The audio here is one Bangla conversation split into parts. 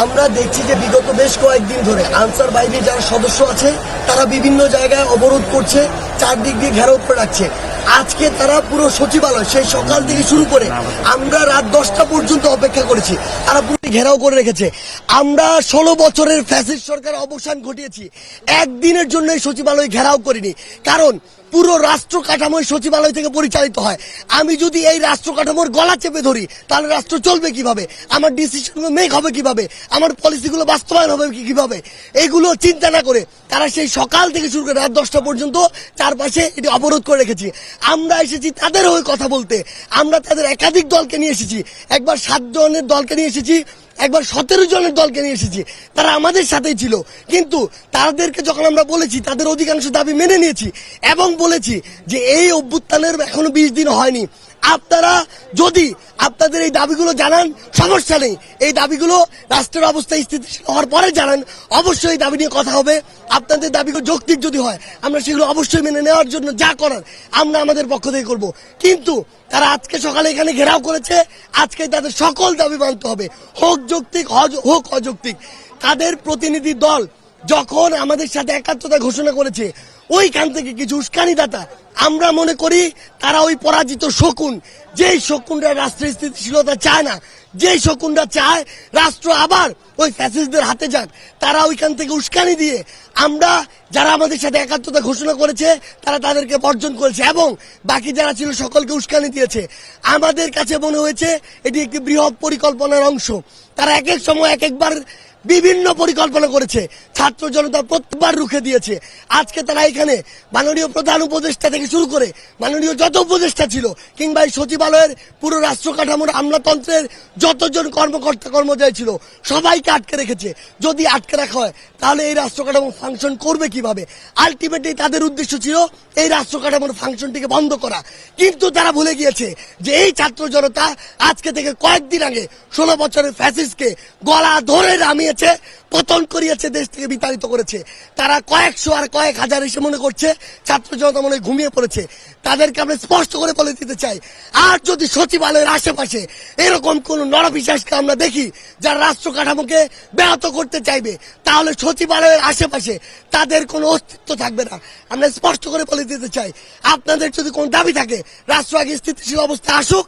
আমরা দেখছি যে বিগত বেশ কয়েকদিন ধরে আনসার বাহিনীর যারা সদস্য আছে তারা বিভিন্ন জায়গায় অবরোধ করছে, চারদিক দিয়ে ঘেরাও করে রাখছে। আজকে তারা পুরো সচিবালয় সেই সকাল থেকে শুরু করে আমরা রাত 10টা পর্যন্ত অপেক্ষা করেছি, তারা পুরো ঘেরাও করে রেখেছে। আমরা 16 বছরের ফ্যাসিস্ট সরকার অবসান ঘটিয়েছি, একদিনের জন্য এই সচিবালয় ঘেরাও করিনি। কারণ পুরো রাষ্ট্র কাঠামো সচিবালয় থেকে পরিচালিত হয়। আমি যদি এই রাষ্ট্র কাঠামোর গলা চেপে ধরি তাহলে রাষ্ট্র চলবে কিভাবে, আমার ডিসিশনগুলো মেক হবে কিভাবে, আমার পলিসিগুলো বাস্তবায়ন হবে কিভাবে, এগুলো চিন্তা না করে তারা সেই সকাল থেকে শুরু করে রাত 10টা পর্যন্ত চারপাশে এটি অবরোধ করে রেখেছি। আমরা এসেছি তাদের হয়ে কথা বলতে, আমরা তাদের একাধিক দলকে নিয়ে এসেছি, একবার 7 জনের দলকে নিয়ে এসেছি, একবার 17 জনের দলকে নিয়ে এসেছি, তারা আমাদের সাথেই ছিল। কিন্তু তাদেরকে যখন আমরা বলেছি তাদের অধিকাংশ দাবি মেনে নিয়েছি এবং বলেছি যে এই অভ্যুত্থানের এখনো 20 দিন হয়নি, আপনারা যদি আপনাদের এই দাবিগুলো জানান সমস্যা নেই, এই দাবিগুলো রাষ্ট্রের অবস্থা স্থিতিশীল হওয়ার পরে জানান, অবশ্যই এই দাবি নিয়ে কথা হবে। আপনাদের দাবিগুলো যৌক্তিক যদি হয় আমরা সেগুলো অবশ্যই মেনে নেওয়ার জন্য যা করার আমরা আমাদের পক্ষ থেকে করব। কিন্তু তারা আজকে সকালে এখানে ঘেরাও করেছে, আজকে তাদের সকল দাবি মানতে হবে, হোক যৌক্তিক হোক অযৌক্তিক। তাদের প্রতিনিধি দল যখন আমাদের সাথে একাত্মতা ঘোষণা করেছে ওইখান থেকে কিছু উস্কানিদাতা, আমরা মনে করি তারা ওই পরাজিত শকুন, যেই শকুনরা রাষ্ট্রের স্থিতিশীলতা চায় না, যেই শকুনরা চায় রাষ্ট্র আবার ওই ফ্যাসিস্টদের হাতে যাক, তারা ওইখান থেকে উস্কানি দিয়ে আমরা যারা আমাদের সাথে একাত্মতা ঘোষণা করেছে তারা তাদেরকে বর্জন করেছে এবং বাকি যারা ছিল সকলকে উস্কানি দিয়েছে। আমাদের কাছে মনে হয়েছে এটি একটি বৃহৎ পরিকল্পনার অংশ। তারা এক এক সময় এক একবার বিভিন্ন পরিকল্পনা করেছে, ছাত্র জনতা প্রত্যেকবার রুখে দিয়েছে। আজকে তারা এখানে মাননীয় প্রধান উপদেষ্টা থেকে শুরু করে মাননীয় যত উপদেষ্টা ছিল কিংবা এই সচিবালয়ের পুরো রাষ্ট্র কাঠামোর আমলাতন্ত্রের যতজন কর্মকর্তা কর্মচারী ছিল সবাইকে আটকে রেখেছে। যদি আটকে রাখা হয় তাহলে এই রাষ্ট্র কাঠামো ফাংশন করবে কিভাবে? আলটিমেটলি তাদের উদ্দেশ্য ছিল এই রাষ্ট্র কাঠামোর ফাংশনটিকে বন্ধ করা। কিন্তু তারা ভুলে গিয়েছে যে এই ছাত্র জনতা আজকে থেকে কয়েকদিন আগে 16 বছরের ফ্যাসিস্টকে গলা ধরে নামিয়েছে, পতন করিয়েছে, দেশ থেকে বিতাড়িত করেছে। তারা কয়েকশো আর কয়েক হাজার এসে মনে করছে ছাত্র জনতা মনে ঘুমিয়ে পড়েছে। তাদেরকে আমরা স্পষ্ট করে বলে দিতে চাই, আর যদি সচিবালয়ের আশেপাশে এরকম কোন নরপিশাচকে আমরা দেখি যারা রাষ্ট্র কাঠামোকে ব্যাহত করতে চাইবে তাহলে সচিবালয়ের আশেপাশে তাদের কোনো অস্তিত্ব থাকবে না। আমরা স্পষ্ট করে বলে দিতে চাই, আপনাদের যদি কোন দাবি থাকে রাষ্ট্র আগে স্থিতিশীল অবস্থা আসুক,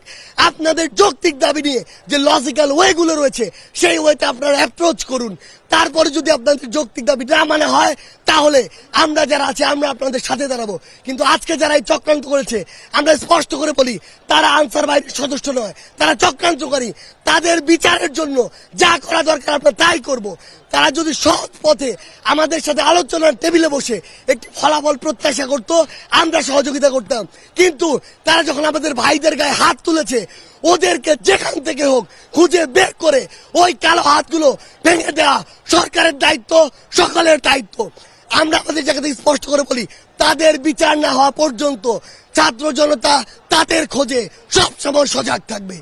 আপনাদের যৌক্তিক দাবি নিয়ে যে লজিক্যাল ওয়েগুলো রয়েছে সেই ওয়েতে আপনারা অ্যাপ্রোচ করুন। তারপরে যদি আপনাদের যৌক্তিক দাবি না মানে হয় তাহলে আমরা যারা আছে আমরা আপনাদের সাথে দাঁড়াবো। কিন্তু আজকে যারা এই চক্রান্ত করেছে আমরা স্পষ্ট করে বলি তারা আনসার বাহিনীর সদস্য নয়, তারা চক্রান্তকারী। তাদের বিচারের জন্য যা করা দরকার আমরা তাই করব। তারা যদি সৎ পথে আমাদের সাথে আলোচনার টেবিলে বসে একটি ফলাফল প্রত্যাশা করত আমরা সহযোগিতা করতাম। কিন্তু তারা যখন আমাদের ভাইদের গায়ে হাত তুলেছে ওদেরকে যেখান থেকে হোক খুঁজে বের করে ওই কালো হাতগুলো ভেঙে দেওয়া সরকারের দায়িত্ব, সকলের দায়িত্ব। আমরা আমাদের জায়গা থেকে স্পষ্ট করে বলি তাদের বিচার না হওয়া পর্যন্ত ছাত্র জনতা তাদের খোঁজে সবসময় সজাগ থাকবে।